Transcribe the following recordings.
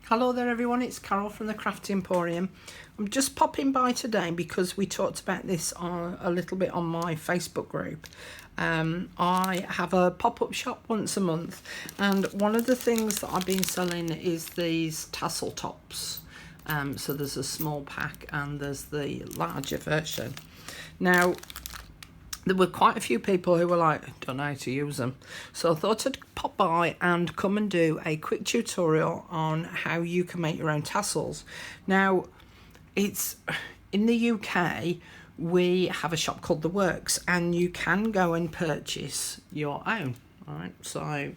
Hello there everyone, it's Carol from the Crafty Emporium. I'm just popping by today because we talked about this a little bit on my Facebook group. I have a pop-up shop once a month, and one of the things that I've been selling is these tassel tops. So there's a small pack and there's the larger version. Now, there were quite a few people who were like, don't know how to use them. So I thought I'd pop by and come and do a quick tutorial on how you can make your own tassels. Now, it's in the UK, we have a shop called The Works, and you can go and purchase your own. All right, so I've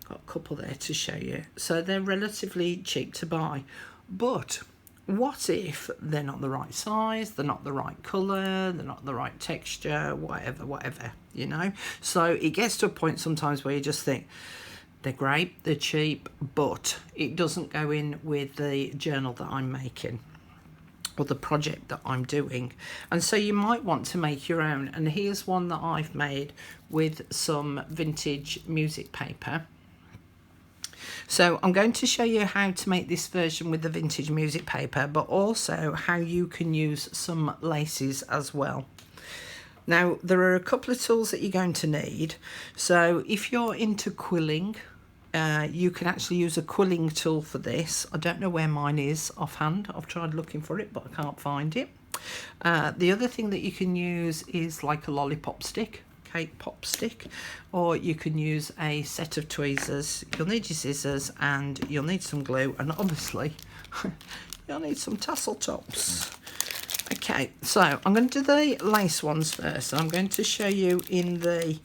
got a couple there to show you. So they're relatively cheap to buy, but what if they're not the right size, they're not the right colour, they're not the right texture, whatever, you know? So it gets to a point sometimes where you just think, they're great, they're cheap, but it doesn't go in with the journal that I'm making or the project that I'm doing. And so you might want to make your own. And here's one that I've made with some vintage music paper. So I'm going to show you how to make this version with the vintage music paper, but also how you can use some laces as well. Now, there are a couple of tools that you're going to need. So if you're into quilling, you can actually use a quilling tool for this. I don't know where mine is offhand. I've tried looking for it, but I can't find it. The other thing that you can use is like a lollipop stick. Cake pop stick, or you can use a set of tweezers. You'll need your scissors and you'll need some glue, and obviously you'll need some tassel tops. Okay, so I'm going to do the lace ones first. I'm going to show you in the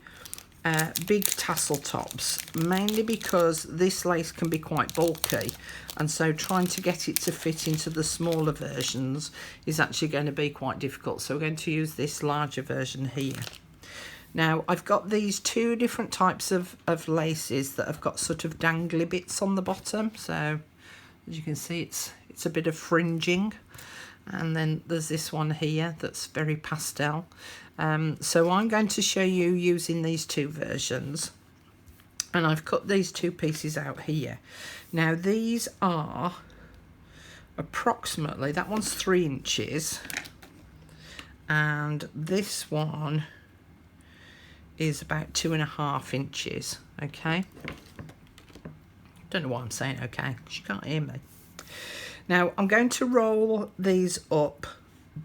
big tassel tops, mainly because this lace can be quite bulky, and so trying to get it to fit into the smaller versions is actually going to be quite difficult. So we're going to use this larger version here. Now, I've got these two different types of laces that have got sort of dangly bits on the bottom. So, as you can see, it's a bit of fringing. And then there's this one here that's very pastel. So I'm going to show you using these two versions. And I've cut these two pieces out here. Now, these are approximately, that one's 3 inches. And this one is about 2.5 inches. Okay, don't know why I'm saying okay, because you can't hear me. Now I'm going to roll these up,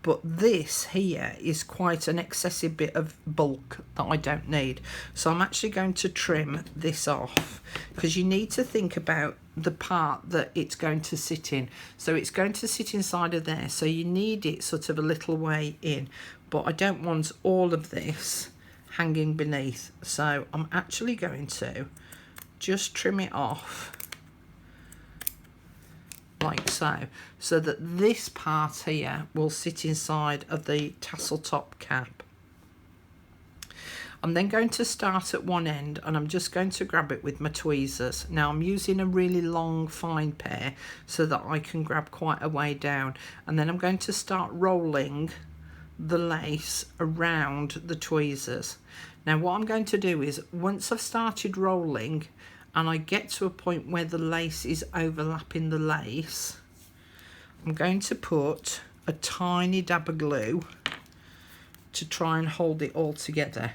but this here is quite an excessive bit of bulk that I don't need, so I'm actually going to trim this off, because you need to think about the part that it's going to sit in. So it's going to sit inside of there, so you need it sort of a little way in, but I don't want all of this hanging beneath, so I'm actually going to just trim it off like so, so that this part here will sit inside of the tassel top cap. I'm then going to start at one end, and I'm just going to grab it with my tweezers. Now I'm using a really long fine pair so that I can grab quite a way down, and then I'm going to start rolling the lace around the tweezers. Now what I'm going to do is, once I've started rolling and I get to a point where the lace is overlapping the lace, I'm going to put a tiny dab of glue to try and hold it all together.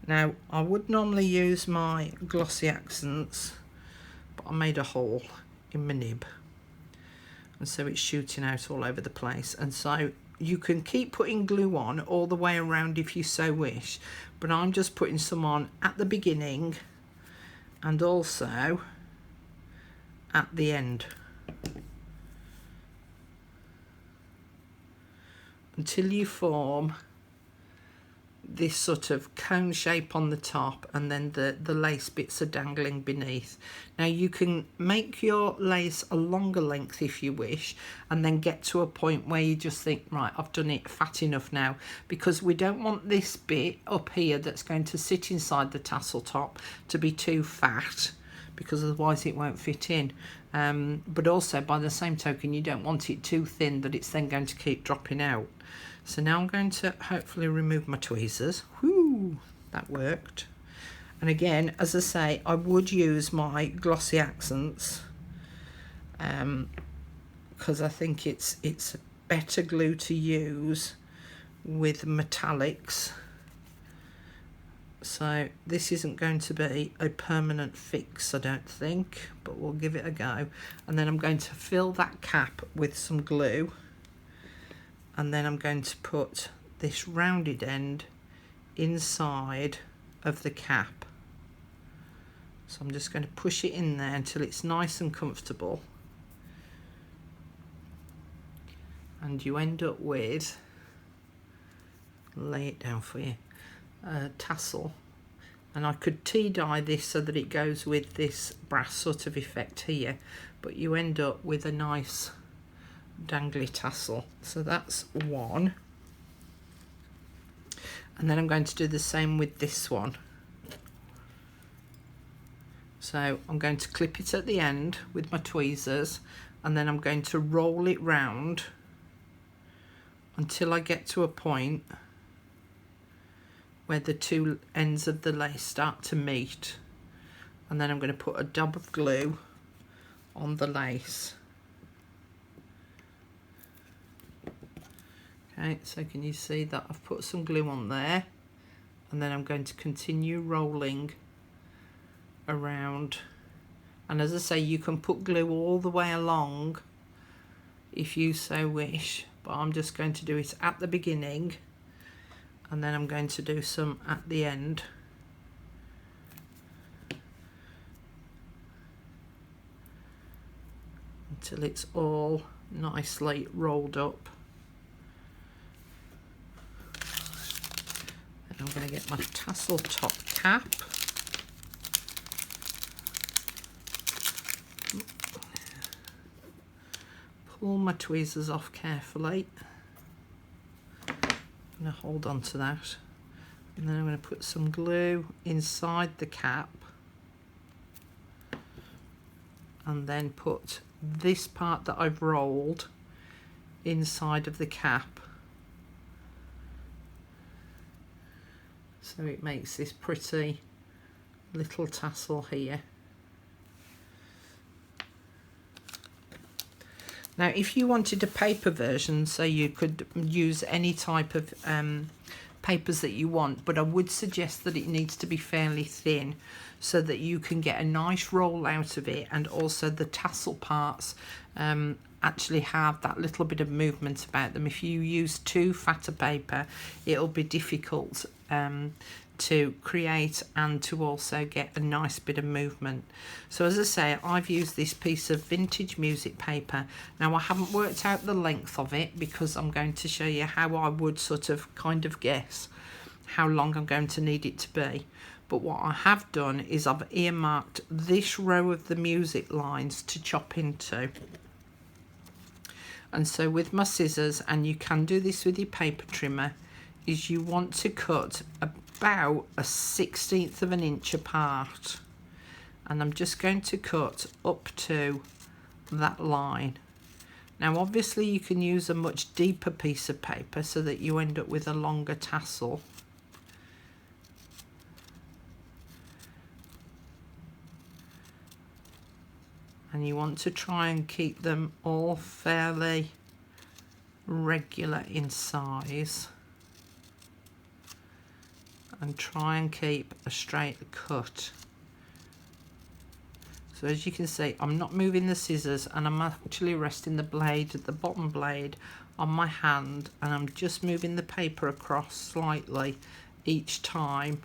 Now I would normally use my glossy accents, but I made a hole in my nib, and so it's shooting out all over the place. And so you can keep putting glue on all the way around if you so wish, but I'm just putting some on at the beginning and also at the end, until you form this sort of cone shape on the top, and then the lace bits are dangling beneath. Now you can make your lace a longer length if you wish, and then get to a point where you just think, right, I've done it fat enough now, because we don't want this bit up here that's going to sit inside the tassel top to be too fat, because otherwise it won't fit in. But also, by the same token, you don't want it too thin that it's then going to keep dropping out. So now I'm going to hopefully remove my tweezers. Whoo, that worked. And again, as I say, I would use my glossy accents because I think it's better glue to use with metallics. So this isn't going to be a permanent fix, I don't think, but we'll give it a go. And then I'm going to fill that cap with some glue, and then I'm going to put this rounded end inside of the cap. So I'm just going to push it in there until it's nice and comfortable, and you end up with, lay it down for you, tassel. And I could tea dye this so that it goes with this brass sort of effect here, but you end up with a nice dangly tassel. So that's one. And then I'm going to do the same with this one. So I'm going to clip it at the end with my tweezers, and then I'm going to roll it round until I get to a point where the two ends of the lace start to meet, and then I'm going to put a dab of glue on the lace. Okay, so can you see that I've put some glue on there, and then I'm going to continue rolling around. And as I say, you can put glue all the way along if you so wish, but I'm just going to do it at the beginning, and then I'm going to do some at the end. Until it's all nicely rolled up. Then I'm going to get my tassel top cap. Pull my tweezers off carefully. I'm going to hold on to that, and then I'm going to put some glue inside the cap, and then put this part that I've rolled inside of the cap, so it makes this pretty little tassel here. Now, if you wanted a paper version, so you could use any type of papers that you want, but I would suggest that it needs to be fairly thin so that you can get a nice roll out of it, and also the tassel parts actually have that little bit of movement about them. If you use too fat a paper, it'll be difficult to create and to also get a nice bit of movement. So as I say, I've used this piece of vintage music paper. Now, I haven't worked out the length of it because I'm going to show you how I would sort of kind of guess how long I'm going to need it to be. But what I have done is I've earmarked this row of the music lines to chop into. And so with my scissors, and you can do this with your paper trimmer, is you want to cut about a 1/16 of an inch apart, and I'm just going to cut up to that line. Now obviously you can use a much deeper piece of paper so that you end up with a longer tassel. And you want to try and keep them all fairly regular in size, and try and keep a straight cut. So as you can see, I'm not moving the scissors, and I'm actually resting the blade, the bottom blade, on my hand, and I'm just moving the paper across slightly each time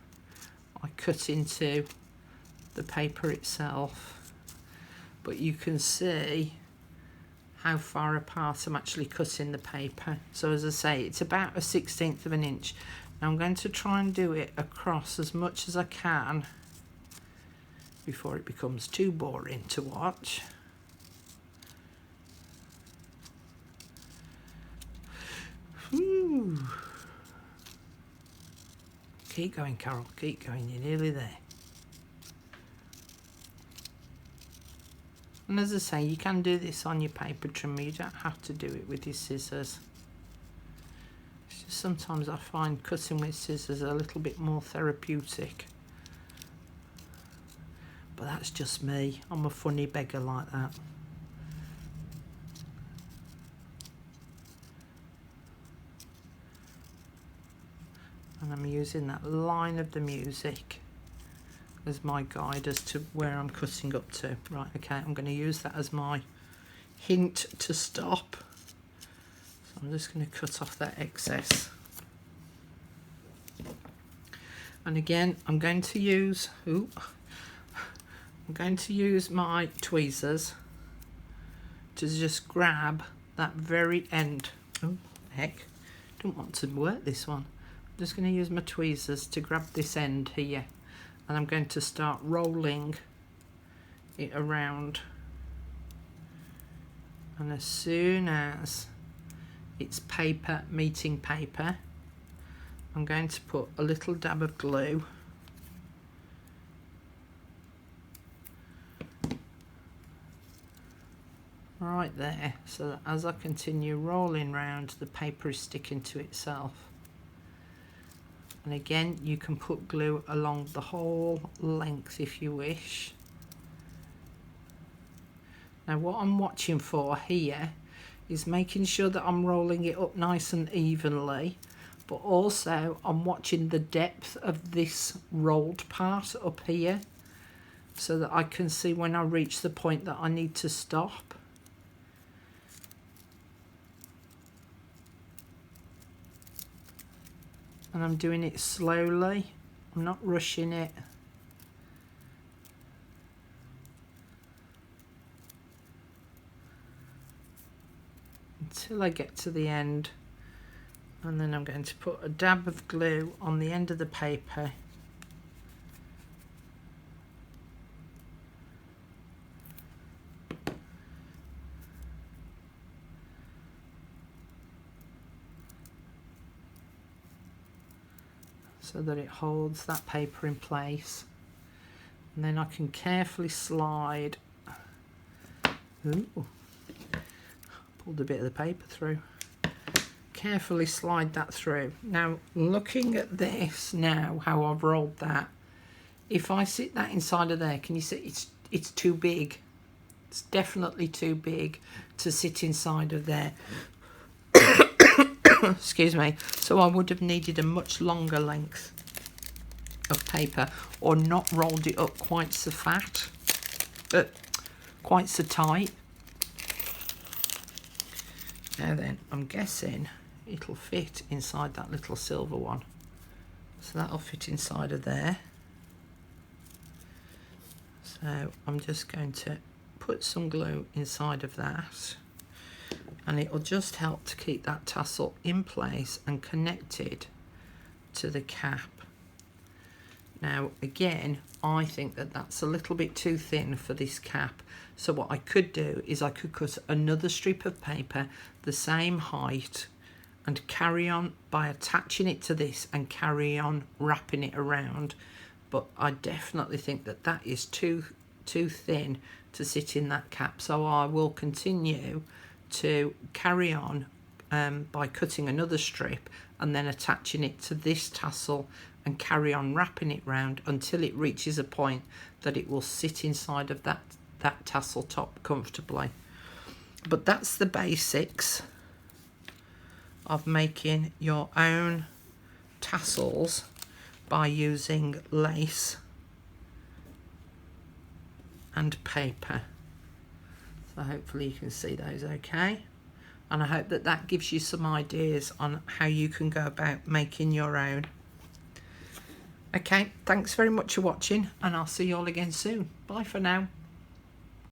I cut into the paper itself. But you can see how far apart I'm actually cutting the paper. So as I say, it's about a 1/16 of an inch. Now I'm going to try and do it across as much as I can before it becomes too boring to watch. Ooh. Keep going, Carol, keep going, you're nearly there. And as I say, you can do this on your paper trimmer, you don't have to do it with your scissors. It's just sometimes I find cutting with scissors a little bit more therapeutic but that's just me. I'm a funny beggar like that. And I'm using that line of the music as my guide as to where I'm cutting up to. Right, okay, I'm going to use that as my hint to stop. So I'm just going to cut off that excess. And again, I'm going to use my tweezers to just grab that very end. Oh, heck, don't want to work this one. I'm just going to use my tweezers to grab this end here, and I'm going to start rolling it around. And as soon as it's paper meeting paper, I'm going to put a little dab of glue right there, so that as I continue rolling round, the paper is sticking to itself. And again, you can put glue along the whole length if you wish. Now what I'm watching for here is making sure that I'm rolling it up nice and evenly, but also I'm watching the depth of this rolled part up here so that I can see when I reach the point that I need to stop. And I'm doing it slowly, I'm not rushing it. Until I get to the end, and then I'm going to put a dab of glue on the end of the paper. So that it holds that paper in place, and then I can carefully slide. Ooh, pulled a bit of the paper through. Carefully slide that through. Now looking at this now, how I've rolled that, if I sit that inside of there, can you see it's too big? It's definitely too big to sit inside of there. Excuse me. So I would have needed a much longer length of paper, or not rolled it up quite so fat, but quite so tight. Now then, I'm guessing it'll fit inside that little silver one, so that'll fit inside of there. So I'm just going to put some glue inside of that, and it will just help to keep that tassel in place and connected to the cap. Now again, I think that that's a little bit too thin for this cap, so what I could do is I could cut another strip of paper the same height and carry on by attaching it to this and carry on wrapping it around, but I definitely think that that is too thin to sit in that cap, so I will continue to carry on by cutting another strip and then attaching it to this tassel and carry on wrapping it round until it reaches a point that it will sit inside of that tassel top comfortably. But that's the basics of making your own tassels by using lace and paper. So hopefully you can see those okay, and I hope that that gives you some ideas on how you can go about making your own. Okay, thanks very much for watching, and I'll see you all again soon. Bye for now.